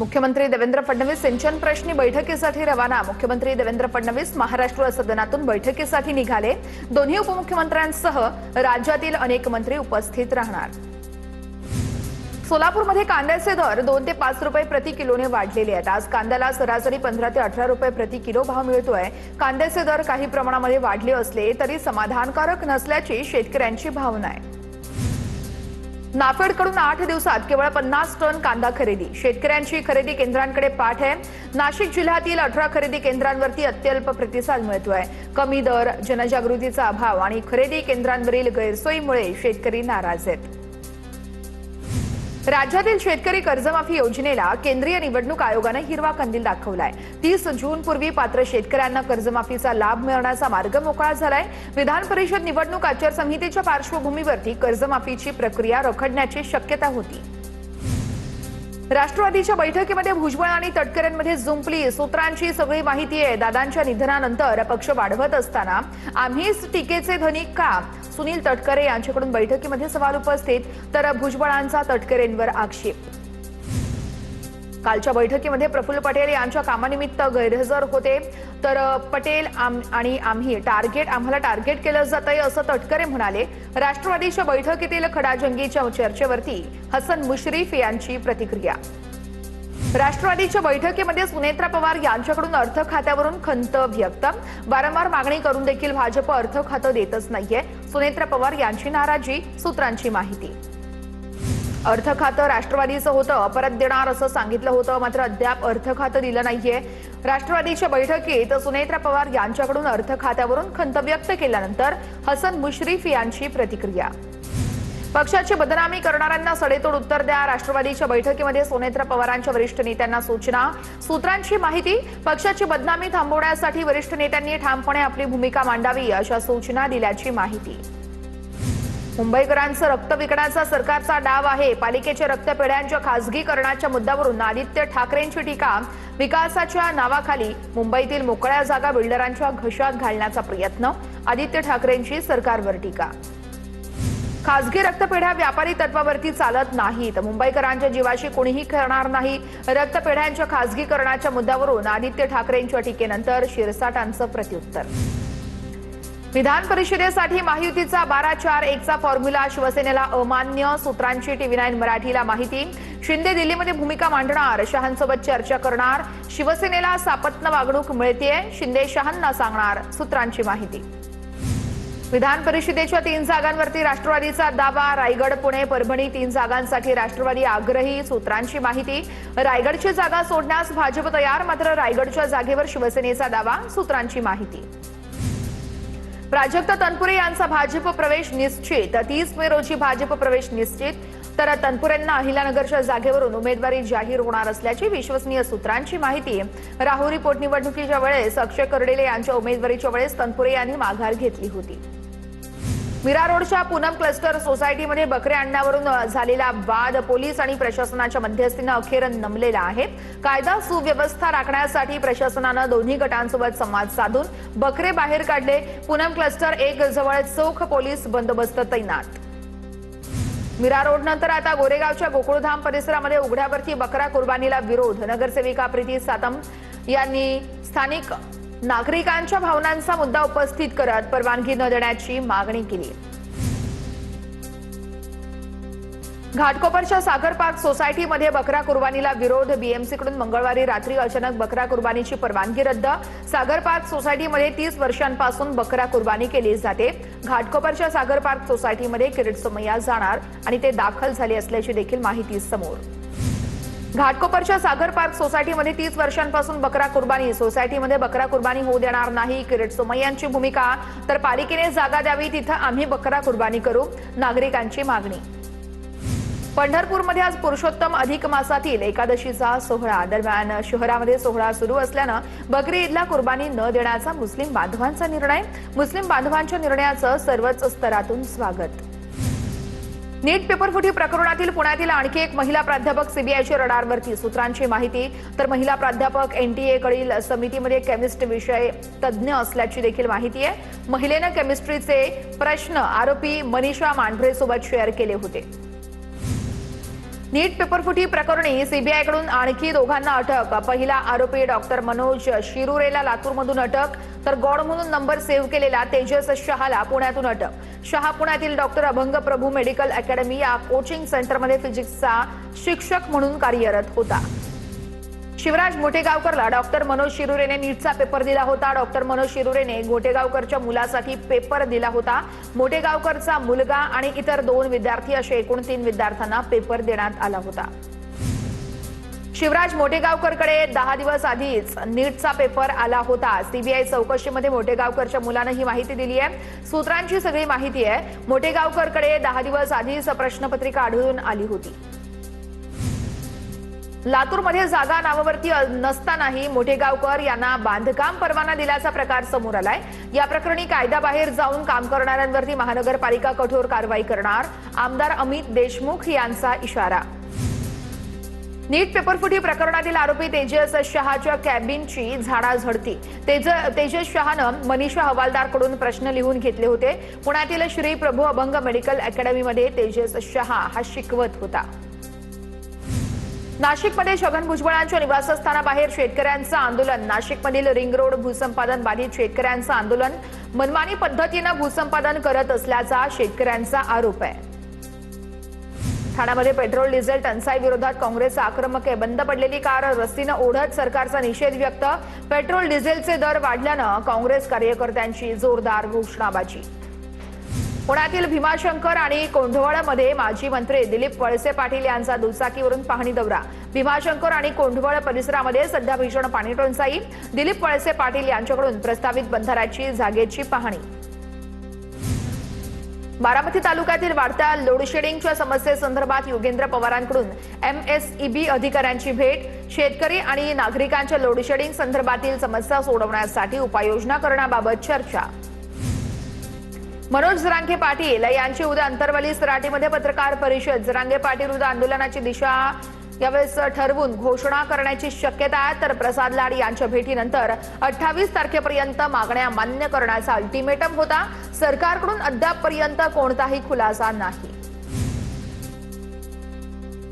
मुख्यमंत्री देवेंद्र फडणवीस सिंचन प्रश्नी बैठकीसाठी रवाना। मुख्यमंत्री देवेंद्र फडणवीस महाराष्ट्र सदनातून बैठकीसाठी निघाले। दोन्ही उपमुख्यमंत्र्यांसह राज्यातील अनेक मंत्री उपस्थित राहणार। सोलापूरमध्ये कांद्याचे दर 2 ते 5 रुपये प्रति किलोने वाढलेले आहेत। आज कांद्याला सरासरी 15 ते 18 रुपये प्रति किलो भाव मिळतोय। कांद्याचे दर काही प्रमाणामध्ये वाढले असले तरी समाधानकारक नसल्याची शेतकऱ्यांची भावना आहे। नाफेडकडून 8 दिवसात केवळ 50 टन कांदा खरेदी। शेतकऱ्यांची खरेदी केंद्रांकडे पाठ आहे। नाशिक जिल्ह्यातील 18 खरेदी केंद्रांवरती अत्यल्प प्रतिसाद मिळतोय। कमी दर, जनजागृतीचा अभाव आणि खरेदी केंद्रांवरील गैरसोयीमुळे शेतकरी नाराज आहेत। राज्यातील शेतकरी कर्जमाफी योजनेला केंद्रीय निवडणूक आयोगाने हिरवा कंदील दाखवलाय। 30 जून पूर्वी पात्र शेतकऱ्यांना कर्जमाफीचा लाभ मिळण्याचा मार्ग मोकळा झालाय। विधान परिषद निवडणूक आचारसंहितेच्या पार्श्वभूमीवरती कर्जमाफीची प्रक्रिया रखडण्याची शक्यता होती। राष्ट्रवादीच्या बैठकीमध्ये भुजबळ आणि तटकरेंमध्ये जुंपली। सूत्रांची सगळी माहिती आहे। दादांच्या निधनानंतर पक्ष वाढवत असताना आम्हीच टीकेचे धनिक का? सुनील तटकरे यांच्याकडून बैठकीमध्ये सवाल उपस्थित, तर भुजबळांचा तटकरेंवर आक्षेप। कालच्या बैठकीमध्ये प्रफुल्ल पटेल यांच्या कामानिमित्त गैरहजर होते, तर पटेल आणि आम्हाला टार्गेट केलं जातंय असं तटकरे म्हणाले। राष्ट्रवादीच्या बैठकीतील खडाजंगीच्या चर्चेवरती हसन मुश्रीफ यांची प्रतिक्रिया। राष्ट्रवादीच्या बैठकीमध्ये सुनेत्रा पवार यांच्याकडून अर्थ खात्यावरून खंत व्यक्त। वारंवार मागणी करून देखील भाजप अर्थ खातं देतच नाहीये। सुनेत्रा पवार यांची नाराजी। सूत्रांची माहिती, अर्थ खातं राष्ट्रवादीचं होतं, परत देणार असं सांगितलं होतं, मात्र अद्याप अर्थ खातं दिलं नाहीये। राष्ट्रवादीच्या बैठकीत सुनेत्रा पवार यांच्याकडून अर्थ खात्यावरून खंत व्यक्त केल्यानंतर हसन मुश्रीफ यांची प्रतिक्रिया। पक्षाची बदनामी करणाऱ्यांना सडेतोड उत्तर द्या। राष्ट्रवादीच्या बैठकीमध्ये सुनेत्रा पवारांच्या वरिष्ठ नेत्यांना सूचना। सूत्रांची माहिती, पक्षाची बदनामी थांबवण्यासाठी वरिष्ठ नेत्यांनी ठामपणे आपली भूमिका मांडावी अशा सूचना दिल्याची माहिती। मुंबईकरांचं रक्त विकण्याचा सरकारचा डाव आहे। पालिकेच्या रक्तपेढ्यांच्या खासगीकरणाच्या मुद्द्यावरून आदित्य ठाकरेंची टीका। विकासाच्या नावाखाली मुंबईतील मोकळ्या जागा बिल्डरांच्या घशात घालण्याचा प्रयत्न। आदित्य ठाकरेंची सरकारवर टीका। खासगी रक्तपेढ्या व्यापारी तत्वावरती चालत नाहीत। मुंबईकरांच्या जीवाशी कोणीही खेळणार नाही। रक्तपेढ्यांच्या खासगीकरणाच्या मुद्द्यावरून आदित्य ठाकरेंच्या टीकेनंतर शिरसाटांचं प्रत्युत्तर। विधान परिषदेसाठी महायुतीचा 12-4-1चा फॉर्म्युला शिवसेनेला अमान्य। सूत्रांची TV9 मराठीला माहिती। शिंदे दिल्लीमध्ये भूमिका मांडणार, शहांसोबत चर्चा करणार। शिवसेनेला सापत्न वागणूक मिळतेय, शिंदे शहांना सांगणार। सूत्रांची माहिती। विधान परिषदेच्या 3 जागांवरती राष्ट्रवादीचा दावा। रायगड, पुणे, परभणी 3 जागांसाठी राष्ट्रवादी आग्रही। सूत्रांची माहिती, रायगडची जागा सोडण्यास भाजप तयार, मात्र रायगडच्या जागेवर शिवसेनेचा दावा। सूत्रांची माहिती। प्राजक्त तनपुरे यांचा भाजप प्रवेश निश्चित। 30 मे रोजी भाजप प्रवेश निश्चित, तर तनपुरेंना अहिल्यानगरच्या जागेवरून उमेदवारी जाहीर होणार असल्याची विश्वसनीय सूत्रांची माहिती। राहुरी पोटनिवडणुकीच्या वेळेस अक्षय कर्डिले यांच्या उमेदवारीच्या वेळेस तनपुरे यांनी माघार घेतली होती। मीरा रोडच्या पूनम क्लस्टर सोसायटीमध्ये बकरे आणण्यावरून झालेला वाद पोलीस आणि प्रशासनाच्या मध्यस्थीने अखेर नमलेला आहे। कायदा सुव्यवस्था राखण्यासाठी प्रशासनाने दोन्ही गटांसोबत संवाद साधून बकरे बाहेर काढले। पूनम क्लस्टर 1 जवळ चोख पोलीस बंदोबस्त तैनात। मीरा रोड नंतर आता गोरेगावच्या गोकुळधाम परिसरामध्ये उघड्यावरती बकरा कुर्बानीला विरोध। नगरसेविका प्रीती सातम यांनी स्थानिक नागरिकांच्या भावनांचा मुद्दा उपस्थित करत परवानगी न देण्याची मागणी केली। घाटकोपरच्या सागर पार्क सोसायटीमध्ये बकरा कुर्बानीला विरोध। बीएमसीकडून मंगळवारी रात्री अचानक बकरा कुर्बानीची परवानगी रद्द। सागर पार्क सोसायटीमध्ये 30 वर्षांपासून बकरा कुर्बानी केली जाते। घाटकोपरच्या सागर पार्क सोसायटीमध्ये किरीट सोमय्या जाणार आणि ते दाखल झाले असल्याची देखील माहिती समोर। घाटकोपरच्या सागर पार्क सोसायटीमध्ये 30 वर्षांपासून बकरा कुर्बानी। सोसायटीमध्ये बकरा कुर्बानी होऊ देणार नाही, किरीट सोमय्यांची भूमिका। तर पालिकेने जागा द्यावी, तिथं आम्ही बकरा कुर्बानी करू, नागरिकांची मागणी। पंढरपूरमध्ये आज पुरुषोत्तम अधिक मासातील एकादशीचा सोहळा। दरम्यान शहरामध्ये सोहळा सुरू असल्यानं बकरी ईदला कुर्बानी न देण्याचा मुस्लिम बांधवांचा निर्णय। मुस्लिम बांधवांच्या निर्णयाचं सर्वच स्तरातून स्वागत। नीट पेपरफुटी प्रकरणातील पुण्यातील आणखी एक महिला प्राध्यापक सीबीआयच्या रडारवरती। सूत्रांची माहिती, तर महिला प्राध्यापक एनटीएकडील समितीमध्ये केमिस्ट्री विषय तज्ज्ञ असल्याची देखील माहिती आहे। महिलेनं केमिस्ट्रीचे प्रश्न आरोपी मनीषा मांढरे सोबत शेअर केले होते। नीट पेपरफुटी प्रकरणी सीबीआयकडून आणखी दोघांना अटक। पहिला आरोपी डॉक्टर मनोज शिरुरेला लातूरमधून अटक, तर गॉड म्हणून नंबर सेव्ह केलेला तेजस शहाला पुण्यातून अटक। शहा पुण्यातील डॉक्टर अभंग प्रभू मेडिकल अकॅडमी या कोचिंग सेंटरमध्ये फिजिक्सचा शिक्षक म्हणून कार्यरत होता। शिवराज मोठेगावकरला डॉक्टर मनोज शिरुरेने नीटचा पेपर दिला होता। डॉक्टर मनोज शिरुरेने मोठेगावकरच्या मुलासाठी पेपर दिला होता। मोठेगावकरचा मुलगा आणि इतर 2 विद्यार्थी असे एकूण 3 विद्यार्थ्यांना पेपर देण्यात आला होता। शिवराज मोठेगावकरकडे 10 दिवस आधीच नीटचा पेपर आला होता। सीबीआय चौकशीमध्ये मोठेगावकरच्या मुलाने ही माहिती दिली आहे। सूत्रांची सगळी माहिती आहे। मोठेगावकरकडे 10 दिवस आधीच प्रश्नपत्रिका आढळून आली होती। लातूरमध्ये जागा नावावरती नसतानाही मोठेगावकर यांना बांधकाम परवाना दिल्याचा प्रकार समोर आलाय। या प्रकरणी कायद्याबाहेर जाऊन काम करणाऱ्यांवरती महानगरपालिका कठोर कारवाई करणार, आमदार अमित देशमुख यांचा इशारा। नीट पेपरफुटी प्रकरणातील आरोपी तेजस शहाच्या कॅबिनची झाडाझडती। तेजस शहानं मनीषा हवालदारकडून प्रश्न लिहून घेतले होते। पुण्यातील श्री प्रभू अभंग मेडिकल अकॅडमीमध्ये तेजस शहा हा शिकवत होता। नाशिकमध्ये छगन भुजबळांच्या निवासस्थानाबाहेर शेतकऱ्यांचं आंदोलन। नाशिकमधील रिंग रोड भूसंपादन बाधित शेतकऱ्यांचं आंदोलन। मनमानी पद्धतीने भूसंपादन करत असल्याचा शेतकऱ्यांचा आरोप आहे। ठाण्यामध्ये पेट्रोल डिझेल टंचाई विरोधात काँग्रेस आक्रमक आहे। बंद पडलेली कार रस्त्याने ओढत सरकारचा निषेध व्यक्त। पेट्रोल डिझेलचे दर वाढल्यानं काँग्रेस कार्यकर्त्यांची जोरदार घोषणाबाजी। पुण्यातील भीमाशंकर आणि कोंढवळमध्ये माजी मंत्री दिलीप वळसे पाटील यांचा दुचाकीवरून पाहणी दौरा। भीमाशंकर आणि कोंढवळ परिसरामध्ये सध्या भीषण पाणी टंचाई। दिलीप वळसे पाटील यांच्याकडून प्रस्तावित बंधाऱ्याची जागेची पाहणी। बारामती तालुक्यातील वाढत्या लोडशेडिंगच्या समस्येसंदर्भात योगेंद्र पवारांकडून एमएसईबी अधिकाऱ्यांची भेट। शेतकरी आणि नागरिकांच्या लोडशेडिंग संदर्भातील समस्या सोडवण्यासाठी उपाययोजना करण्याबाबत चर्चा। मनोज जरांगे पाटील यांची उद्या अंतरवली सराटीमध्ये पत्रकार परिषद। जरांगे पाटील उद्या आंदोलनाची दिशा यावेळेस ठरवून घोषणा करण्याची शक्यता आहे। तर प्रसाद लाड यांच्या भेटीनंतर 28 तारखेपर्यंत मागण्या मान्य करण्याचा अल्टिमेटम होता। सरकारकडून अद्यापपर्यंत कोणताही खुलासा नाही।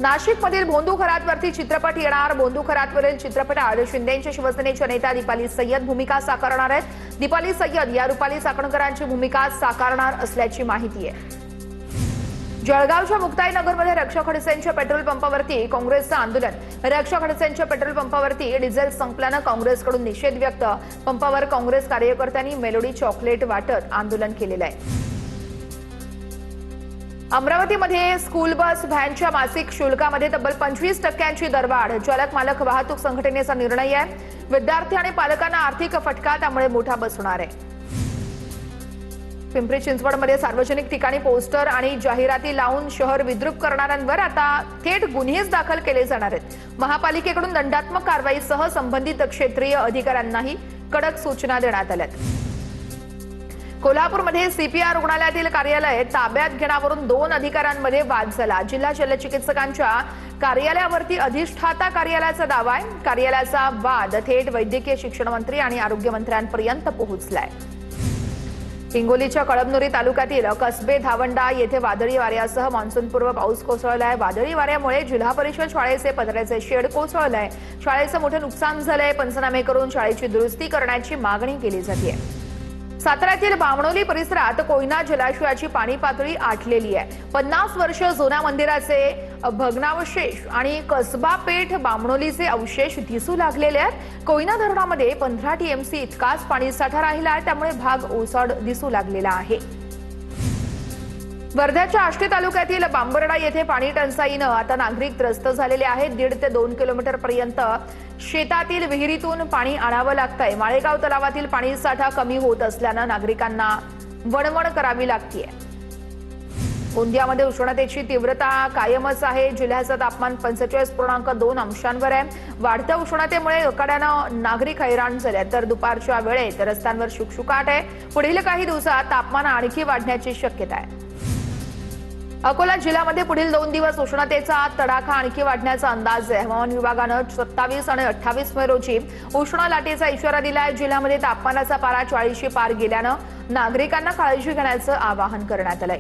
नाशिकमधील भोंदू खरातवरती चित्रपट येणार। भोंदू खरातवरील चित्रपटात शिंदेच्या शिवसेनेच्या नेत्या दीपाली सय्यद भूमिका साकारणार आहेत। दीपाली सय्यद या रुपाली चाकणकरांची भूमिका साकारणार असल्याची माहिती आहे। जळगावच्या मुक्ताईनगरमध्ये रक्षा खडसेंच्या पेट्रोल पंपावरती काँग्रेसचं आंदोलन। रक्षा खडसेंच्या पेट्रोल पंपावरती डिझेल संपल्यानं काँग्रेसकडून निषेध व्यक्त। पंपावर काँग्रेस कार्यकर्त्यांनी मेलोडी चॉकलेट वाटत आंदोलन केलेलं आहे। अमरावतीमध्ये स्कूल बस व्हॅनच्या मासिक शुल्कामध्ये तब्बल 25% दरवाढ। चालक मालक वाहतूक संघटनेचा निर्णय आहे। विद्यार्थी आणि पालकांना आर्थिक फटका त्यामुळे मोठा बसणार आहे। पिंपरी चिंचवडमध्ये सार्वजनिक ठिकाणी पोस्टर आणि जाहिराती लावून शहर विद्रूप करणाऱ्यांवर आता थेट गुन्हेच दाखल केले जाणार आहेत। महापालिकेकडून दंडात्मक कारवाईसह संबंधित क्षेत्रीय अधिकाऱ्यांनाही कडक सूचना देण्यात आल्यात। कोल्हापूरमध्ये सीपीआर रुग्णालयातील कार्यालय ताब्यात घेण्यावरून 2 अधिकाऱ्यांमध्ये वाद झाला। जिल्हा शल्यचिकित्सकांच्या कार्यालयावरती अधिष्ठाता कार्यालयाचा दावा आहे। कार्यालयाचा वाद थेट वैद्यकीय शिक्षण मंत्री आणि आरोग्य मंत्र्यांपर्यंत पोहोचलाय। हिंगोलीच्या कळमनुरी तालुक्यातील कसबे धावंडा येथे वादळी वाऱ्यासह मान्सूनपूर्व पाऊस कोसळलाय। वादळी वाऱ्यामुळे जिल्हा परिषद शाळेचे पत्र्याचे शेड कोसळलंय। शाळेचं मोठं नुकसान झालंय। पंचनामे करून शाळेची दुरुस्ती करण्याची मागणी केली जाते। साताऱ्यातील बामणोली परिसरात कोयना जलाशयाची पाणी पातळी आटलेली आहे। 50 वर्ष जुन्या मंदिराचे भग्नावशेष आणि कसबा पेठ बामणोलीचे अवशेष दिसू लागलेले आहेत। कोयना धरणामध्ये 15 टीएमसी इतकाच पाणीसाठा राहिला आहे, त्यामुळे भाग ओसाड दिसू लागलेला आहे। वर्ध्याच्या आष्टी तालुक्यातील बांबर्डा येथे पाणी टंचाईनं आता नागरिक त्रस्त झालेले आहेत। 1.5 ते 2 किलोमीटर पर्यंत शेतातील विहिरीतून पाणी आणावं लागतंय। माळेगाव तलावातील पाणीसाठा कमी होत असल्यानं नागरिकांना वणवण करावी लागतेय। गोंदियामध्ये उष्णतेची तीव्रता कायमच आहे। जिल्ह्याचं तापमान 45.2 अंशांवर आहे। वाढत्या उष्णतेमुळे उकाड्यानं नागरिक हैराण झाले, तर दुपारच्या वेळेत रस्त्यांवर शुकशुकाट आहे। पुढील काही दिवसात तापमान आणखी वाढण्याची शक्यता आहे। अकोला जिल्ह्यामध्ये पुढील 2 दिवस उष्णतेचा तडाखा आणखी वाढण्याचा अंदाज आहे। हवामान विभागानं 27 आणि 28 मे रोजी उष्ण लाटेचा इशारा दिलाय। जिल्ह्यामध्ये तापमानाचा पारा 40शी पार गेल्यानं नागरिकांना काळजी घेण्याचं आवाहन करण्यात आलंय।